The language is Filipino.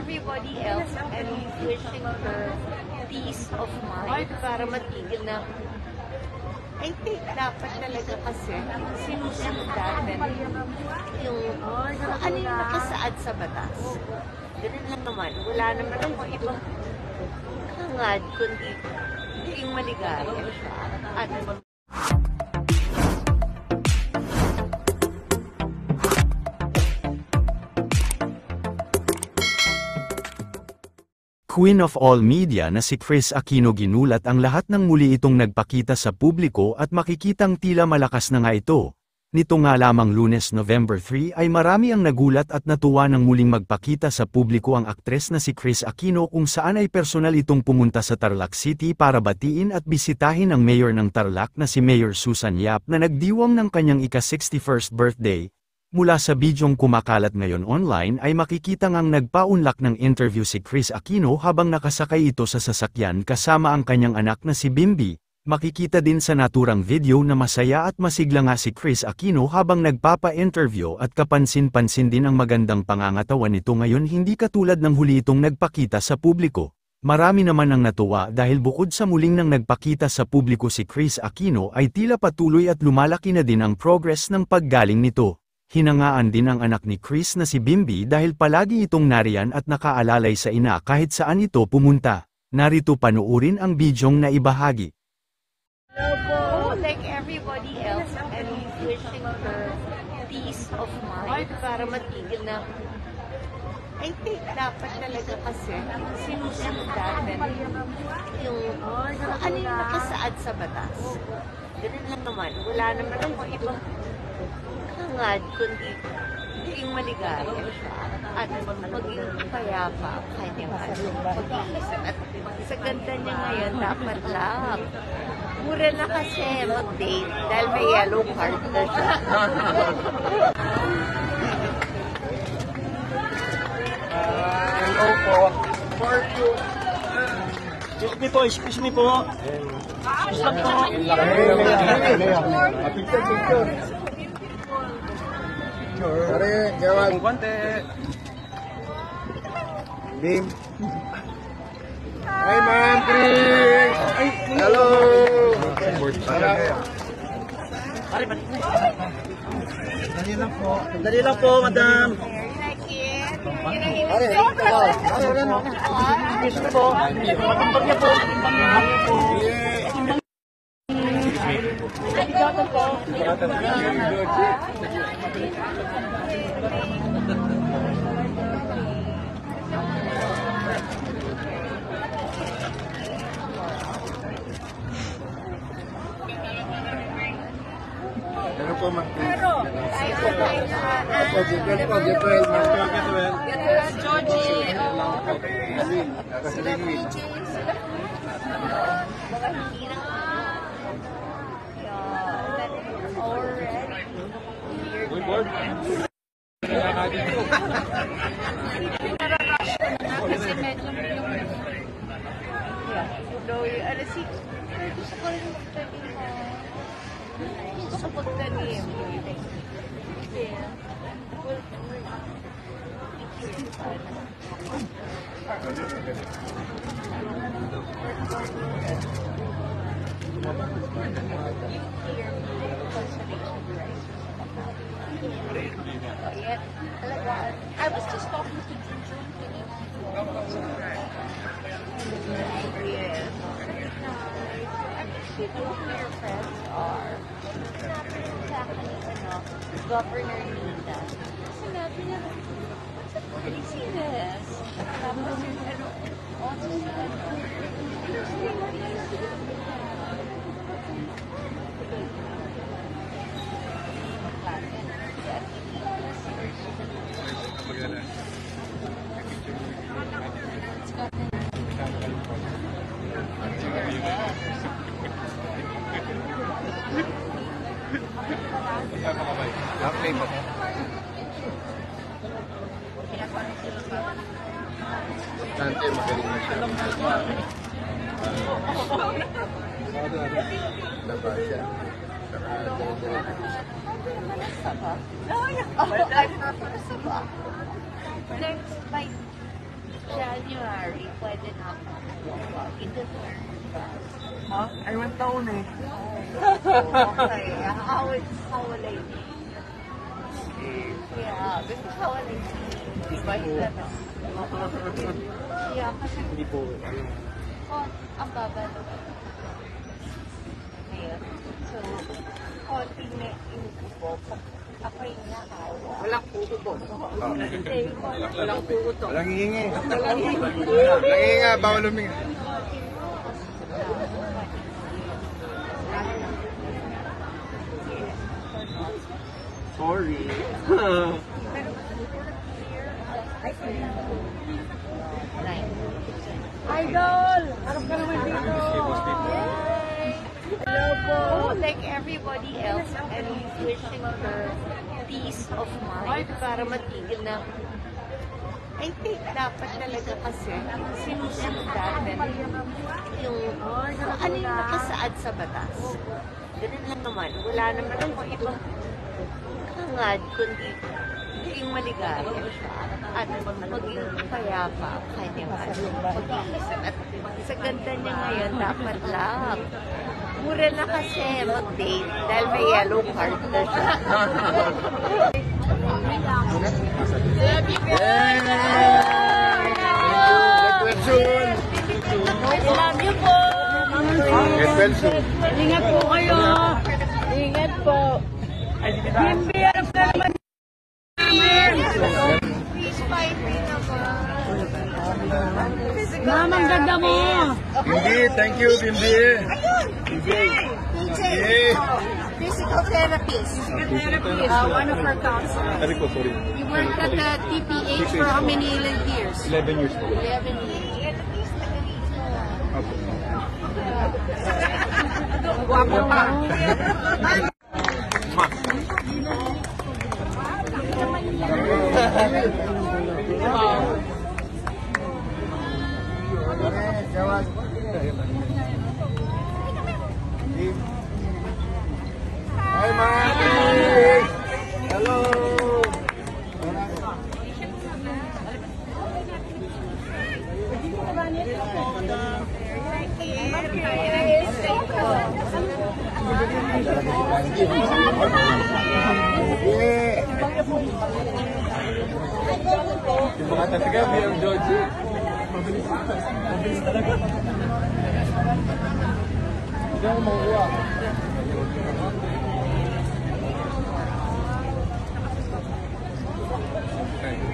everybody else and wishing her peace of mind para matigil na. I think dapat talaga kasi sinusundan yung ano yung nakasaad sa batas. Ganun lang naman. Wala naman akong ibang hangad kundi yung maligaya siya. At Queen of all media na si Kris Aquino ginulat ang lahat ng muli itong nagpakita sa publiko at makikitang tila malakas na nga ito. Nito nga lamang Lunes November 3 ay marami ang nagulat at natuwa nang muling magpakita sa publiko ang aktres na si Kris Aquino kung saan ay personal itong pumunta sa Tarlac City para batiin at bisitahin ang mayor ng Tarlac na si Mayor Susan Yap na nagdiwang ng kanyang ika-61st birthday. Mula sa bidyong kumakalat ngayon online ay makikita ngang nagpaunlak ng interview si Kris Aquino habang nakasakay ito sa sasakyan kasama ang kanyang anak na si Bimbi. Makikita din sa naturang video na masaya at masigla nga si Kris Aquino habang nagpapa-interview at kapansin-pansin din ang magandang pangangatawan nito ngayon hindi katulad ng huli itong nagpakita sa publiko. Marami naman ang natuwa dahil bukod sa muling nang nagpakita sa publiko si Kris Aquino ay tila patuloy at lumalaki na din ang progress ng paggaling nito. Hinangaan din ang anak ni Kris na si Bimbi dahil palagi itong nariyan at nakaalalay sa ina kahit saan ito pumunta. Narito panuurin ang bidyong na ibahagi. Like everybody else and wishing her peace of mind para matigil na. I think dapat talaga kasi sinusundan yung ano yung nakasaad sa batas. Ganun lang naman. Wala naman akong ibang hangad kundi yung maligaya siya at maging payapa ang kanyang pag-iisip. At sa ganda niya ngayon, dapat lang. Mura na kasi mag-date dahil may yellow card na siya. Hello po. Excuse me po. Excuse lang po. Picture. Pare, jawab. Guante. Bim. Hi, Ma'am Chris. Hello. Dali lang po, madam. Pare, excuse me po. Pagpag niya po. Ano po, Ma'am? Kasi medyo gusto ko rin magtanim gusto ko pagtanim I was just talking to Junjun. Yes. I'm actually who your friends are. Governor Linda. Sinabi niya, what's up, craziness? Tapos yung also Tante, magaling na siya. Laba siya. Next, bye. January, pwede na ako. Ito Ha? Ay, 1 taon eh. okay. How will I be? Yeah, because how will I be? Basta na. Yeah, kasi Hindi po. ang baba naman. Ngayon. So, konting na inupo. Ako yung nakawa. Walang puto po. Walang puto. Walang hihingi. Walang hihingi nga, bawal humingi. Sorry. Idol! Harap ka naman dito! Hello po! Like everybody else, and wishing her peace of mind para matigil na. I think dapat talaga kasi sinusundan yung ano yung nakasaad sa batas. Ganun lang naman. Wala naman ako ibang hangad kundi maging maligaya siya at maging payapa ang kanyang pag-iisip. At sa ganda niya ngayon, dapat lang. Mura na kasi mag-date dahil may yellow card na siya. Get well soon. I love you po! Get well soon. Ingat po kayo! Ingat po! Bimbi, harap ka naman namin! Please fight me naman! Mama, ang ganda mo! Bimbi, thank you, Bimbi. PJ! Physical therapist. One of our counselors. Sabi ko, sorry. You worked at the TPH for how many years? 11 years po. 11 years. Okay. Guwapo pa. Hi, Mike! Hello! Yung mga talaga, mayroong Georgie. Mabilis talaga. Hindi ako makuha. Okay.